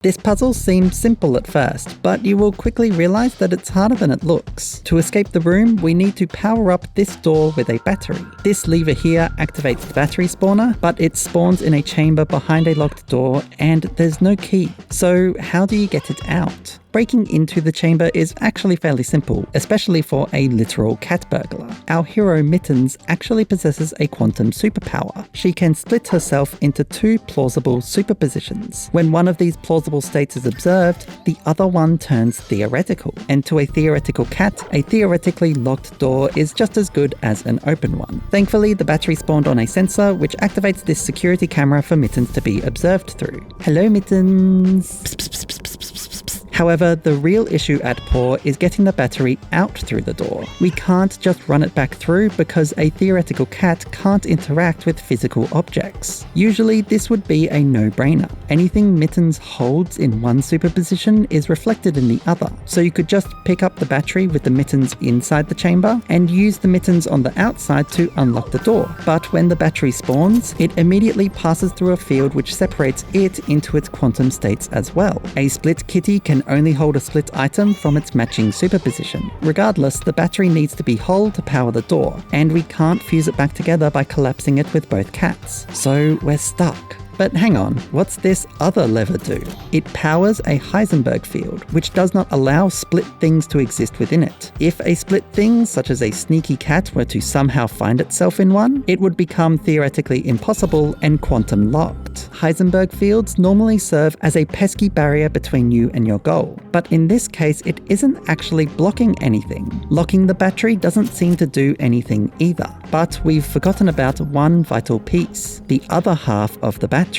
This puzzle seems simple at first, but you will quickly realize that it's harder than it looks. To escape the room, we need to power up this door with a battery. This lever here activates the battery spawner, but it spawns in a chamber behind a locked door and there's no key. So how do you get it out? Breaking into the chamber is actually fairly simple, especially for a literal cat burglar. Our hero Mittens actually possesses a quantum superpower. She can split herself into two plausible superpositions. When one of these plausible states is observed, the other one turns theoretical. And to a theoretical cat, a theoretically locked door is just as good as an open one. Thankfully, the battery spawned on a sensor, which activates this security camera for Mittens to be observed through. Hello, Mittens. Psst, psst, psst, psst, psst, psst, psst. However, the real issue at Paw is getting the battery out through the door. We can't just run it back through because a theoretical cat can't interact with physical objects. Usually, this would be a no-brainer. Anything Mittens holds in one superposition is reflected in the other. So you could just pick up the battery with the Mittens inside the chamber and use the Mittens on the outside to unlock the door. But when the battery spawns, it immediately passes through a field which separates it into its quantum states as well. A split kitty can only hold a split item from its matching superposition. Regardless, the battery needs to be whole to power the door, and we can't fuse it back together by collapsing it with both cats. So we're stuck. But hang on, what's this other lever do? It powers a Heisenberg field, which does not allow split things to exist within it. If a split thing, such as a sneaky cat, were to somehow find itself in one, it would become theoretically impossible and quantum locked. Heisenberg fields normally serve as a pesky barrier between you and your goal, but in this case it isn't actually blocking anything. Locking the battery doesn't seem to do anything either. But we've forgotten about one vital piece, the other half of the battery.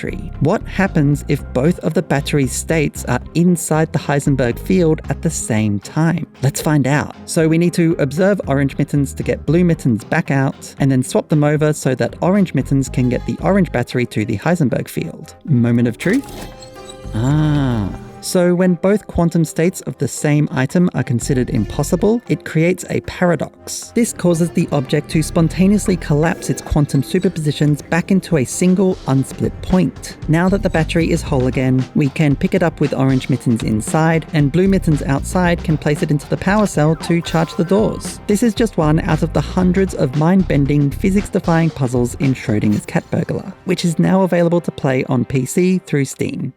What happens if both of the battery's states are inside the Heisenberg field at the same time? Let's find out. So we need to observe Orange Mittens to get Blue Mittens back out, and then swap them over so that Orange Mittens can get the orange battery to the Heisenberg field. Moment of truth? So when both quantum states of the same item are considered impossible, it creates a paradox. This causes the object to spontaneously collapse its quantum superpositions back into a single unsplit point. Now that the battery is whole again, we can pick it up with Orange Mittens inside, and Blue Mittens outside can place it into the power cell to charge the doors. This is just one out of the hundreds of mind-bending, physics-defying puzzles in Schrodinger's Cat Burglar, which is now available to play on PC through Steam.